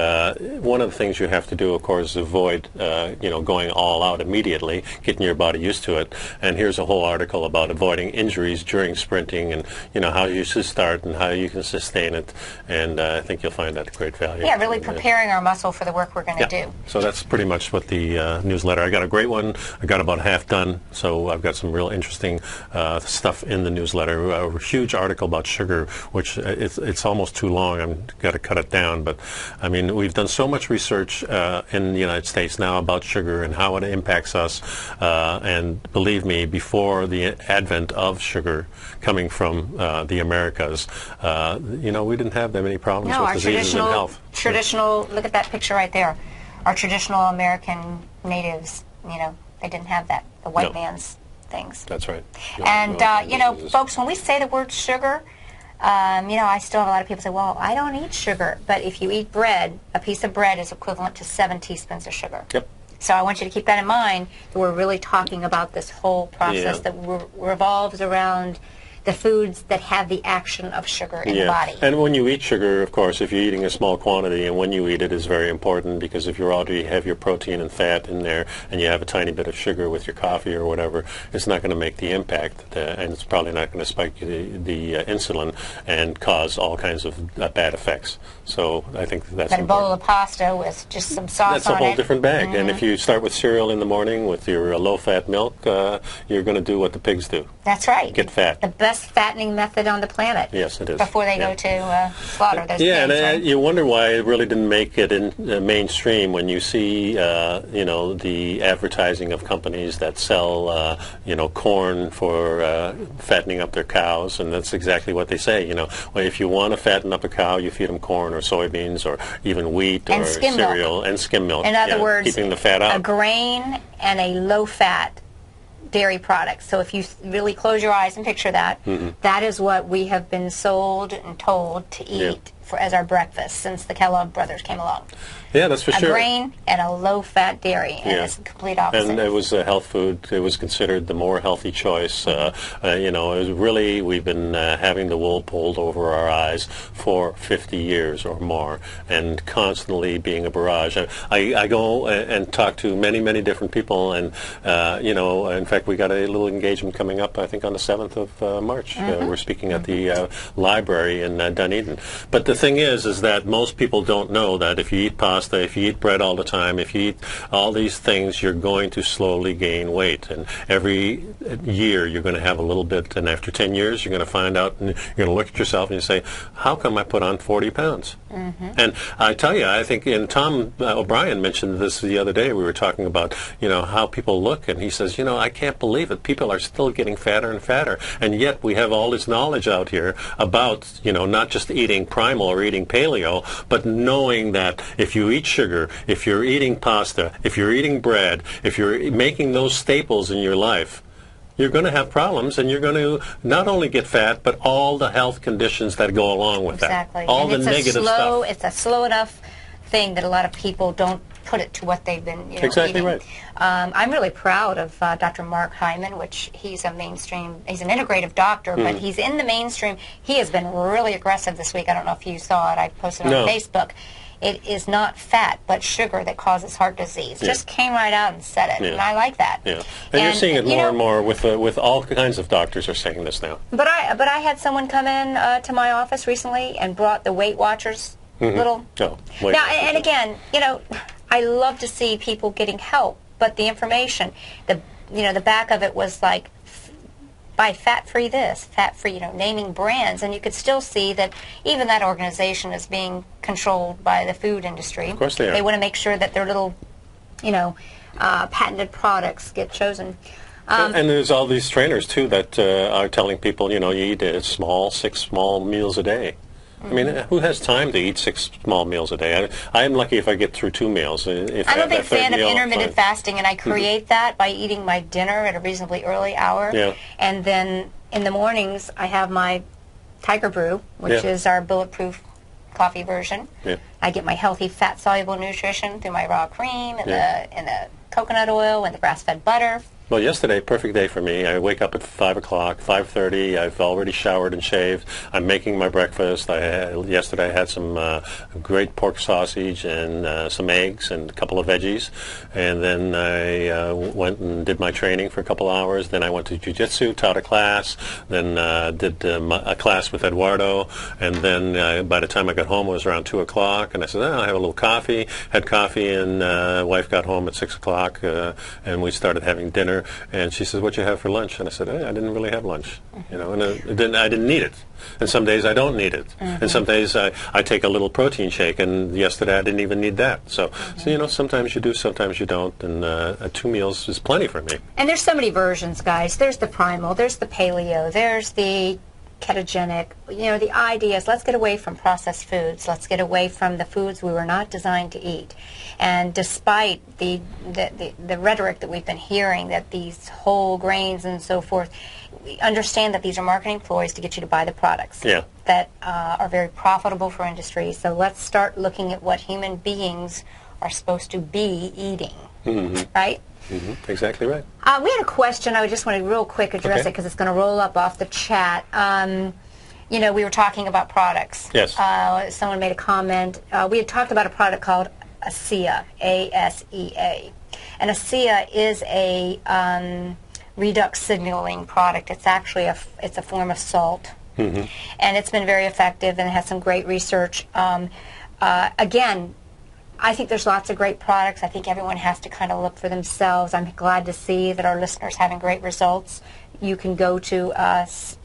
one of the things you have to do, of course, is avoid, going all out immediately, getting your body used to it. And here's a whole article about avoiding injuries during sprinting, and how you should start and how you can sustain it, and I think you'll find that great value. Yeah, really preparing our muscle for the work we're going to do. So that's pretty much what the newsletter. I got a great one. I got about half done, so I've got some real interesting stuff in the newsletter. A huge article about sugar, which it's almost too long. I've got to cut it down, but I mean, we've done so much research in the United States now about sugar and how it impacts us, and believe me, before the advent of sugar coming from the Americas, we didn't have that many problems with diseases and health. Traditional, look at that picture right there. Our traditional American natives, they didn't have that, the white man's things. That's right. Folks, when we say the word sugar, I still have a lot of people say, well, I don't eat sugar. But if you eat bread, a piece of bread is equivalent to 7 teaspoons of sugar. Yep. So I want you to keep that in mind, that we're really talking about this whole process that revolves around the foods that have the action of sugar in the body. And when you eat sugar, of course, if you're eating a small quantity, and when you eat it is very important, because if you already have your protein and fat in there, and you have a tiny bit of sugar with your coffee or whatever, it's not going to make the impact, and it's probably not going to spike the insulin and cause all kinds of bad effects. So I think that's a bowl of pasta with just some sauce on it. That's a whole different bag. And if you start with cereal in the morning with your low-fat milk, you're going to do what the pigs do. That's right. Get fat. The best fattening method on the planet. Yes, it is. Before they go to slaughter those pigs, and you wonder why it really didn't make it in mainstream when you see, the advertising of companies that sell, corn for fattening up their cows, and that's exactly what they say. Well, if you want to fatten up a cow, you feed them corn or soybeans or even wheat or cereal and skim milk. In other words, keeping the fat out. A grain and a low-fat dairy products. So if you really close your eyes and picture that, that is what we have been sold and told to eat as our breakfast since the Kellogg brothers came along. Yeah, that's for sure. A grain and a low-fat dairy, and it's the complete opposite. And it was a health food. It was considered the more healthy choice. You know, it was really, we've been having the wool pulled over our eyes for 50 years or more, and constantly being a barrage. I go and talk to many, many different people, and, you know, in fact, we got a little engagement coming up, I think, on the 7th of March. We're speaking at the library in Dunedin. But the thing is that most people don't know that if you eat pasta, if you eat bread all the time, if you eat all these things, you're going to slowly gain weight. And every year you're going to have a little bit, and after 10 years you're going to find out, and you're going to look at yourself and you say, how come I put on 40 pounds? And I tell you, I think, and Tom O'Brien mentioned this the other day, we were talking about, you know, how people look, and he says, you know, I can't believe it. People are still getting fatter and fatter, and yet we have all this knowledge out here about, you know, not just eating primal or eating paleo, but knowing that if you eat sugar, if you're eating pasta, if you're eating bread, if you're making those staples in your life, you're going to have problems, and you're going to not only get fat, but all the health conditions that go along with that. All the negative stuff. It's a slow enough thing that a lot of people don't put it to what they've been eating. Right. I'm really proud of Dr. Mark Hyman, which he's a mainstream, he's an integrative doctor, but he's in the mainstream. He has been really aggressive this week. I don't know if you saw it. I posted on Facebook. It is not fat, but sugar that causes heart disease. Just came right out and said it, and I like that. And you're seeing it more and more with all kinds of doctors are saying this now. But I had someone come in to my office recently and brought the Weight Watchers little. And again, you know, I love to see people getting help, but the information, the back of it was like, buy fat-free this, fat-free, you know, naming brands, and you could still see that even that organization is being controlled by the food industry. Of course they are. They want to make sure that their little, you know, patented products get chosen. And there's all these trainers, too, that are telling people, you know, you eat 6 small meals a day. I mean, who has time to eat 6 small meals a day? I'm lucky if I get through 2 meals. I'm a big fan of intermittent fasting, and I create that by eating my dinner at a reasonably early hour. And then in the mornings, I have my Tiger Brew, which is our bulletproof coffee version. I get my healthy fat-soluble nutrition through my raw cream and the coconut oil and the grass-fed butter. Well, yesterday, perfect day for me. I wake up at 5 o'clock, 5:30. I've already showered and shaved. I'm making my breakfast. Yesterday I had some great pork sausage and some eggs and a couple of veggies. And then I went and did my training for a couple hours. Then I went to jiu-jitsu, taught a class. Then did a class with Eduardo. And then by the time I got home, it was around 2 o'clock. And I said, I'll have a little coffee. Had coffee, and wife got home at 6 o'clock, and we started having dinner. And she says, "What you have for lunch?" And I said, I didn't really have lunch, you know, and I didn't need it. And some days I don't need it, and some days I take a little protein shake. And yesterday I didn't even need that. So you know, sometimes you do, sometimes you don't, and 2 meals is plenty for me. And there's so many versions, guys. There's the primal, there's the paleo, there's the ketogenic. You know, the idea is let's get away from processed foods. Let's get away from the foods we were not designed to eat. And despite the rhetoric that we've been hearing, that these whole grains and so forth, we understand that these are marketing ploys to get you to buy the products that are very profitable for industry. So let's start looking at what human beings are supposed to be eating, right? Exactly right. We had a question. I just want to real quick address it because it's going to roll up off the chat. You know, we were talking about products. Yes. Someone made a comment. We had talked about a product called ASEA, A-S-E-A. And ASEA is a redox signaling product. It's actually it's a form of salt. And it's been very effective and it has some great research. Again, I think there's lots of great products. I think everyone has to kind of look for themselves. I'm glad to see that our listeners are having great results. You can go to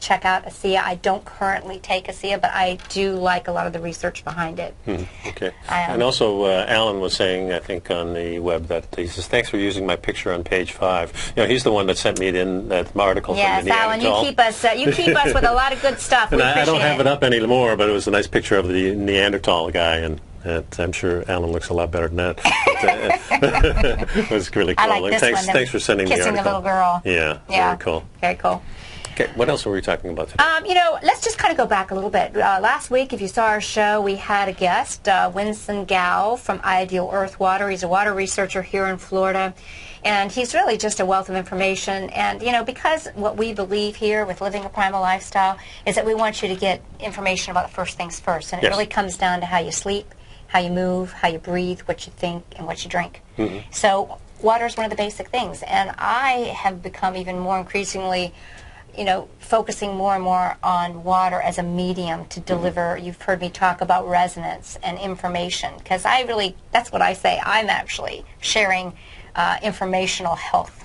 check out ASEA. I don't currently take ASEA, but I do like a lot of the research behind it. Okay. And also, Alan was saying, I think, on the web that he says, thanks for using my picture on page 5. You know, he's the one that sent me that article from the Neanderthal. Yes, Alan, you keep us with a lot with a stuff. And I don't have it up anymore, but it was a nice picture of the Neanderthal guy, and I'm sure Alan looks a lot better than that. It was really cool. I like this one. Thanks for sending the article. Kissing the little girl. Yeah, very cool. Very cool. Okay, what else were we talking about today? Let's just kind of go back a little bit. Last week, if you saw our show, we had a guest, Winston Gow from Ideal Earth Water. He's a water researcher here in Florida, and he's really just a wealth of information. And, because what we believe here with Living a Primal Lifestyle is that we want you to get information about the first things first. And it really comes down to how you sleep, how you move, how you breathe, what you think, and what you drink. So water is one of the basic things. And I have become even more increasingly focusing more and more on water as a medium to deliver. You've heard me talk about resonance and information, because that's what I say. I'm actually sharing informational health.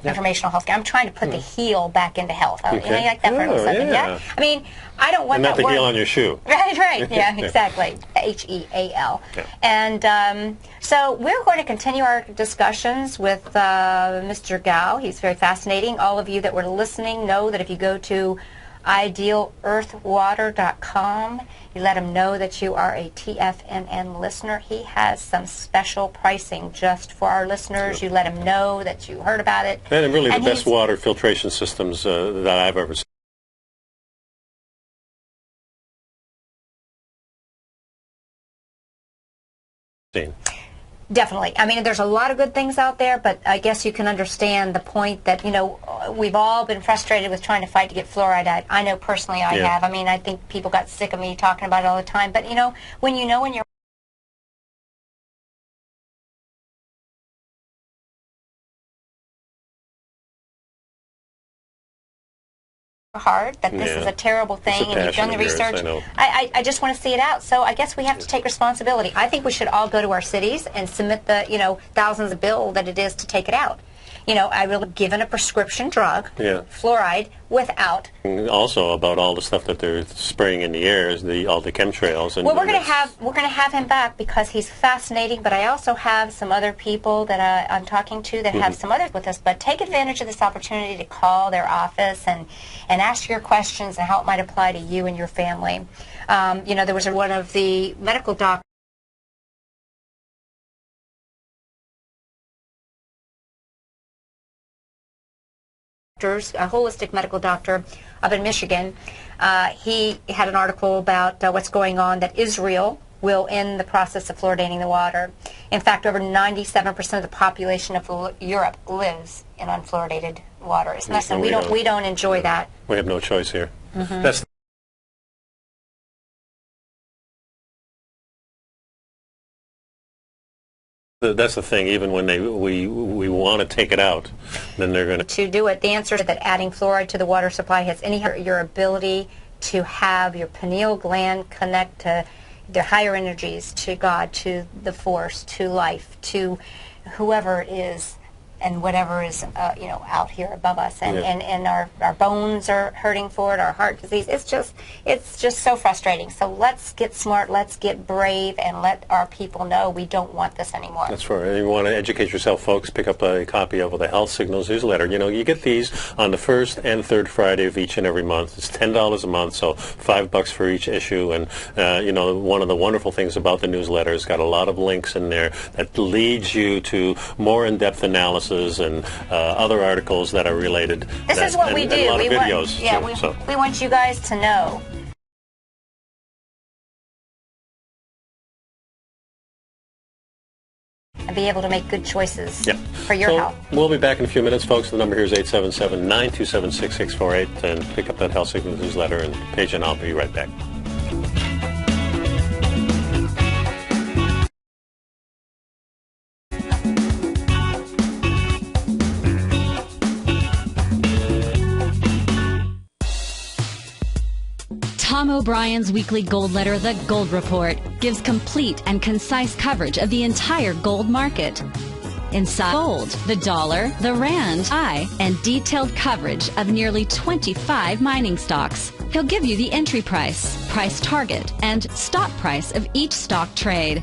Informational health care. I'm trying to put the heel back into health. You like that for a second, yeah? I mean, I don't want and that not the word. heel on your shoe. Right, yeah, exactly. H-E-A-L. Yeah. And so we're going to continue our discussions with Mr. Gow. He's very fascinating. All of you that were listening know that if you go to idealearthwater.com, you let him know that you are a TFNN listener. He has some special pricing just for our listeners. You let him know that you heard about it. And really the best water filtration systems that I've ever seen. Definitely. I mean, there's a lot of good things out there, but I guess you can understand the point that, we've all been frustrated with trying to fight to get fluoride out. I know personally I have. I mean, I think people got sick of me talking about it all the time. But, when in your hard that this is a terrible thing, and you've done the research. I just want to see it out. So I guess we have to take responsibility. I think we should all go to our cities and submit the thousands of bill that it is to take it out. I really given a prescription drug, fluoride, without. Also about all the stuff that they're spraying in the air, all the chemtrails. And well, we're going to have him back because he's fascinating. But I also have some other people that I'm talking to that have some others with us. But take advantage of this opportunity to call their office and ask your questions and how it might apply to you and your family. There was one of the medical doctors. A holistic medical doctor up in Michigan. He had an article about what's going on, that Israel will end the process of fluoridating the water. In fact, over 97% of the population of Europe lives in unfluoridated water. And we don't enjoy that. We have no choice here. That's the thing. Even when we want to take it out, then they're going to do it. The answer is that adding fluoride to the water supply has your ability to have your pineal gland connect to the higher energies, to God, to the force, to life, to whoever it is, and whatever is out here above us, and our bones are hurting for it, our heart disease. It's just so frustrating. So let's get smart, let's get brave, and let our people know we don't want this anymore. That's right. And you want to educate yourself, folks, pick up a copy of the Health Signals newsletter. You get these on the first and third Friday of each and every month. It's $10 a month, so $5 for each issue. And one of the wonderful things about the newsletter is got a lot of links in there that leads you to more in-depth analysis and other articles that are related. This is what we do. And a lot of videos. We want you guys to know. And be able to make good choices for your health. We'll be back in a few minutes, folks. The number here is 877-927-6648, and pick up that Health Signals newsletter, and Paige and I'll be right back. Tom O'Brien's weekly gold letter, The Gold Report, gives complete and concise coverage of the entire gold market. Inside gold, the dollar, the rand, and detailed coverage of nearly 25 mining stocks. He'll give you the entry price, price target, and stop price of each stock trade.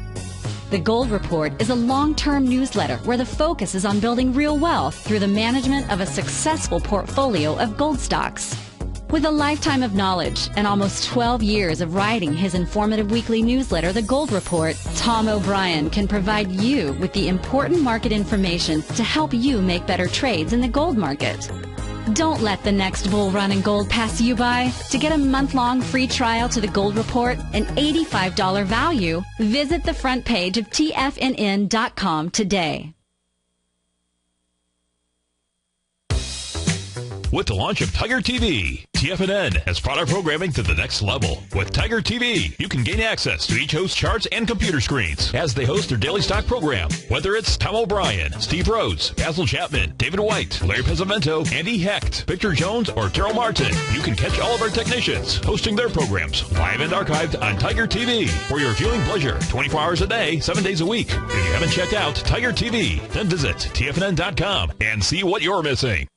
The Gold Report is a long-term newsletter where the focus is on building real wealth through the management of a successful portfolio of gold stocks. With a lifetime of knowledge and almost 12 years of writing his informative weekly newsletter, The Gold Report, Tom O'Brien can provide you with the important market information to help you make better trades in the gold market. Don't let the next bull run in gold pass you by. To get a month-long free trial to the Gold Report, an $85 value, visit the front page of TFNN.com today. With the launch of Tiger TV, TFNN has brought our programming to the next level. With Tiger TV, you can gain access to each host's charts and computer screens as they host their daily stock program. Whether it's Tom O'Brien, Steve Rhodes, Basil Chapman, David White, Larry Pesavento, Andy Hecht, Victor Jones, or Terrell Martin, you can catch all of our technicians hosting their programs live and archived on Tiger TV for your viewing pleasure 24 hours a day, 7 days a week. If you haven't checked out Tiger TV, then visit TFNN.com and see what you're missing.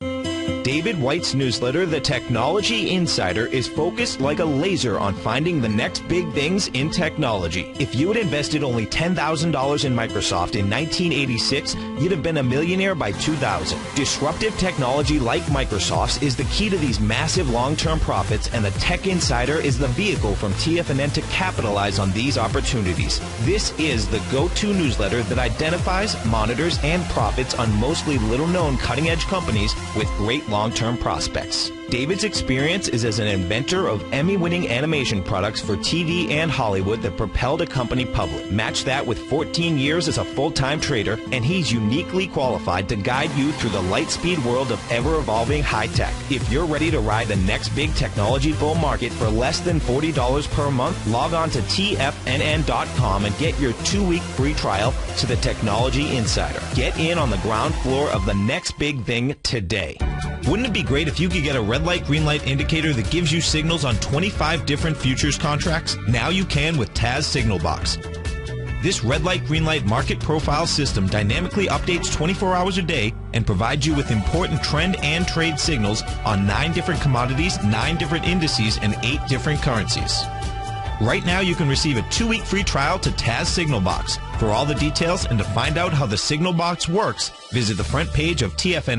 David White's newsletter, The Technology Insider, is focused like a laser on finding the next big things in technology. If you had invested only $10,000 in Microsoft in 1986, you'd have been a millionaire by 2000. Disruptive technology like Microsoft's is the key to these massive long-term profits, and the Tech Insider is the vehicle from TFNN to capitalize on these opportunities. This is the go-to newsletter that identifies, monitors, and profits on mostly little-known cutting-edge companies with great long-term prospects. David's experience is as an inventor of Emmy-winning animation products for TV and Hollywood that propelled a company public. Match that with 14 years as a full-time trader, and he's uniquely qualified to guide you through the light-speed world of ever-evolving high-tech. If you're ready to ride the next big technology bull market for less than $40 per month, log on to TFNN.com and get your 2-week free trial to the Technology Insider. Get in on the ground floor of the next big thing today. Wouldn't it be great if you could get a red light, green light indicator that gives you signals on 25 different futures contracts? Now you can with Taz Signal Box. This red light, green light market profile system dynamically updates 24 hours a day and provides you with important trend and trade signals on 9 different commodities, 9 different indices, and 8 different currencies. Right now you can receive a 2-week free trial to Taz Signal Box. For all the details and to find out how the Signal Box works, visit the front page of TFNN.com.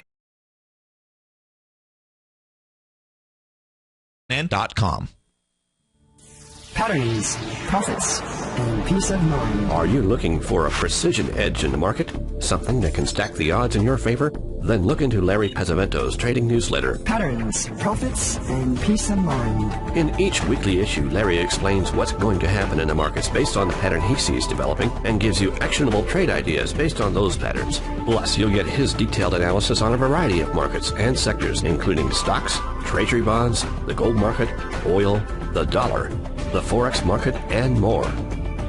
Patterns, profits, and peace of mind. Are you looking for a precision edge in the market? Something that can stack the odds in your favor? Then look into Larry Pesavento's trading newsletter. Patterns, profits, and peace of mind. In each weekly issue, Larry explains what's going to happen in the markets based on the pattern he sees developing and gives you actionable trade ideas based on those patterns. Plus, you'll get his detailed analysis on a variety of markets and sectors, including stocks, treasury bonds, the gold market, oil, the dollar, the Forex market, and more.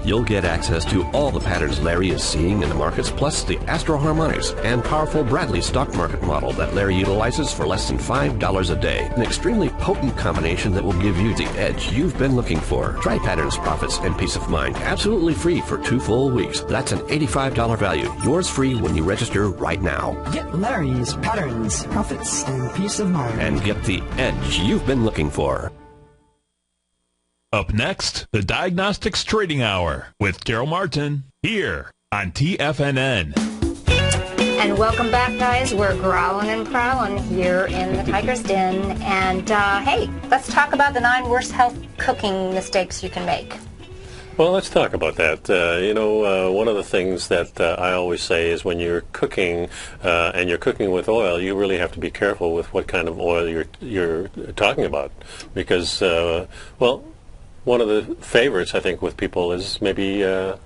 You'll get access to all the patterns Larry is seeing in the markets, plus the Astro Harmonics and powerful Bradley stock market model that Larry utilizes for less than $5 a day. An extremely potent combination that will give you the edge you've been looking for. Try Patterns, Profits, and Peace of Mind absolutely free for 2 full weeks. That's an $85 value. Yours free when you register right now. Get Larry's Patterns, Profits, and Peace of Mind. And get the edge you've been looking for. Up next, the Diagnostics Trading Hour with Terrell Martin here on TFNN. And welcome back, guys. We're growling and prowling here in the Tiger's Den. And hey, let's talk about the 9 worst health cooking mistakes you can make. Well, let's talk about that. One of the things that I always say is when you're cooking and you're cooking with oil, you really have to be careful with what kind of oil you're talking about, because one of the favorites, I think, with people is maybe olive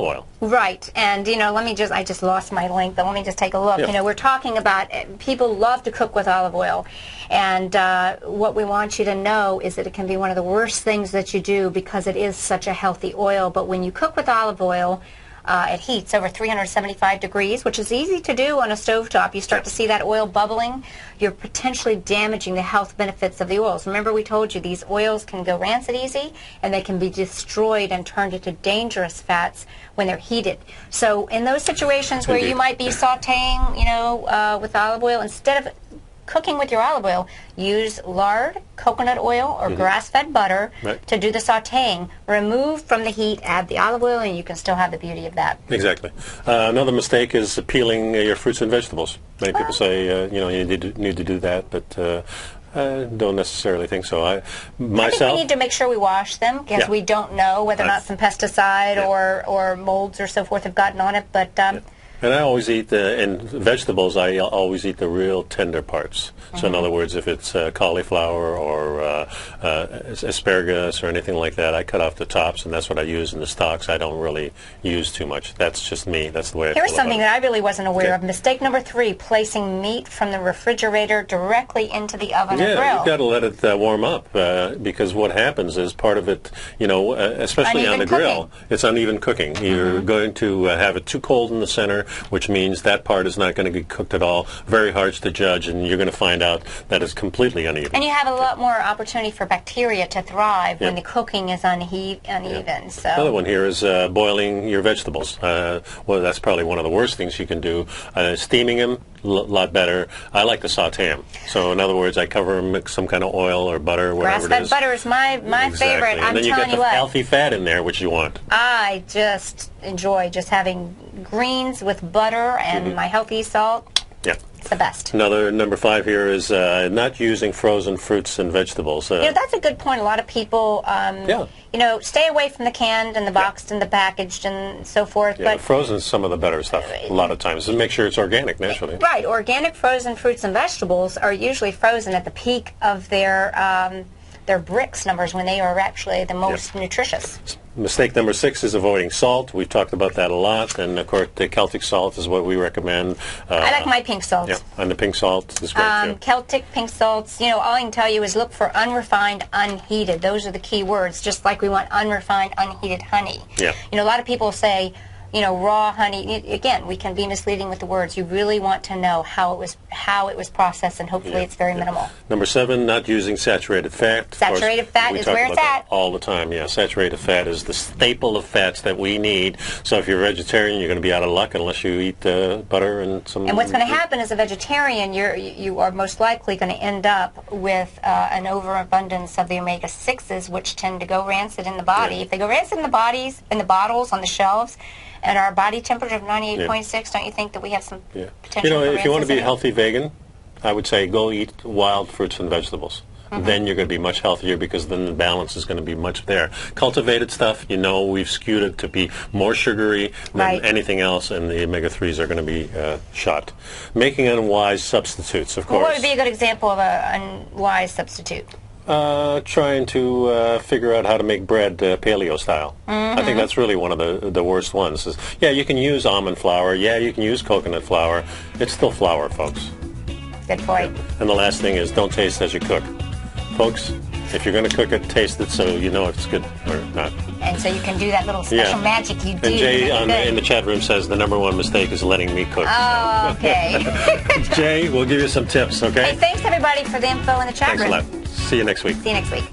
oil. Right. And, I just lost my link, but let me just take a look. Yeah. We're talking about people love to cook with olive oil. And what we want you to know is that it can be one of the worst things that you do because it is such a healthy oil. But when you cook with olive oil, it heats over 375 degrees, which is easy to do on a stovetop. You start to see that oil bubbling. You're potentially damaging the health benefits of the oils. Remember, we told you these oils can go rancid easy, and they can be destroyed and turned into dangerous fats when they're heated. So in those situations where you might be sauteing, with olive oil, instead of cooking with your olive oil, use lard, coconut oil, or grass-fed butter to do the sauteing. Remove from the heat, add the olive oil, and you can still have the beauty of that. Exactly. Another mistake is peeling your fruits and vegetables. Many people say, you need to do that, but I don't necessarily think so. I think we need to make sure we wash them, because we don't know whether or not some pesticide or molds or so forth have gotten on it, but And I always eat in vegetables. I always eat the real tender parts. So in other words, if it's cauliflower or asparagus or anything like that, I cut off the tops, and that's what I use in the stalks. I don't really use too much. That's just me. That's the way I feel Here's something about that I really wasn't aware of. Mistake number 3, placing meat from the refrigerator directly into the oven or grill. Yeah, you've got to let it warm up because what happens is part of it, especially uneven on the grill, it's uneven cooking. You're going to have it too cold in the center, which means that part is not going to get cooked at all. Very hard to judge, and you're going to find out that it's completely uneven. And you have a lot more opportunity for bacteria to thrive when the cooking is uneven. So another one here is boiling your vegetables. Well, that's probably one of the worst things you can do. Steaming them, a lot better. I like to saute them. So in other words, I cover them with some kind of oil or butter, whatever it is. Grass-fed butter is my favorite. And then you get the healthy fat in there, which you want. I just enjoy just having greens with butter and my healthy salt. Yeah. It's the best. Another number 5 here is not using frozen fruits and vegetables. That's a good point. A lot of people, stay away from the canned and the boxed and the packaged and so forth. Yeah, but frozen is some of the better stuff a lot of times. And make sure it's organic, naturally. Right. Organic frozen fruits and vegetables are usually frozen at the peak of their bricks numbers when they are actually the most nutritious. Mistake number 6 is avoiding salt. We've talked about that a lot, and of course the Celtic salt is what we recommend. I like my pink salts. Yeah, and the pink salt is great too. Celtic pink salts, all I can tell you is look for unrefined, unheated. Those are the key words, just like we want unrefined, unheated honey. Yeah. A lot of people say, raw honey. Again, we can be misleading with the words. You really want to know how it was processed, and hopefully it's very minimal. Number 7, not using saturated fat. Saturated fat is where it's at. All the time, yeah. Saturated fat is the staple of fats that we need. So if you're a vegetarian, you're going to be out of luck unless you eat butter and some. And what's going to happen as a vegetarian, you are most likely going to end up with an overabundance of the omega-6s, which tend to go rancid in the body. If they go rancid in the bottles on the shelves, and our body temperature of 98.6, don't you think that we have some potential for if you want to be a racism? healthy vegan, I would say go eat wild fruits and vegetables. Then you're going to be much healthier because then the balance is going to be much there. Cultivated stuff, we've skewed it to be more sugary than anything else, and the omega-3s are going to be shot. Making unwise substitutes, of course. What would be a good example of an unwise substitute? Trying to figure out how to make bread paleo style. I think that's really one of the worst ones. You can use almond flour. Yeah, you can use coconut flour. It's still flour, folks. Good point. And the last thing is don't taste as you cook. Folks, if you're going to cook it, taste it so you know if it's good or not. And so you can do that little special magic you do. And Jay in the chat room says the number 1 mistake is letting me cook. Oh, okay. Jay, we'll give you some tips, okay? Hey, thanks everybody for the info in the chat room. Thanks a lot. See you next week. See you next week.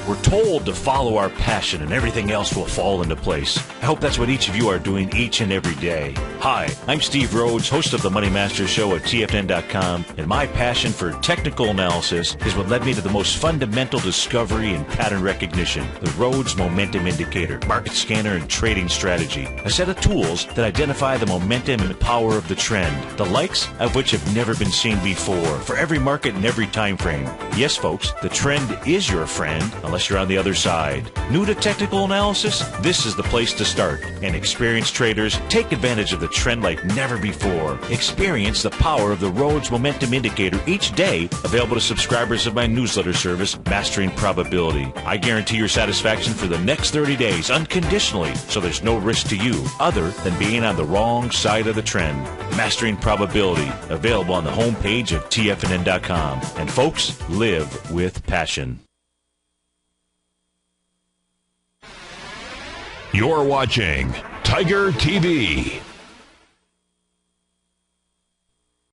We're told to follow our passion and everything else will fall into place. I hope that's what each of you are doing each and every day. Hi, I'm Steve Rhodes, host of the Money Master Show at TFNN.com, and my passion for technical analysis is what led me to the most fundamental discovery in pattern recognition, the Rhodes Momentum Indicator, market scanner, and trading strategy, a set of tools that identify the momentum and power of the trend, the likes of which have never been seen before, for every market and every time frame. Yes, folks, the trend is your friend, unless you're on the other side. New to technical analysis? This is the place to start. And experienced traders, take advantage of the trend like never before. Experience the power of the Rhodes Momentum Indicator each day, available to subscribers of my newsletter service, Mastering Probability. I guarantee your satisfaction for the next 30 days unconditionally, so there's no risk to you other than being on the wrong side of the trend. Mastering Probability, available on the homepage of TFNN.com. And folks, live with passion. You're watching Tiger TV.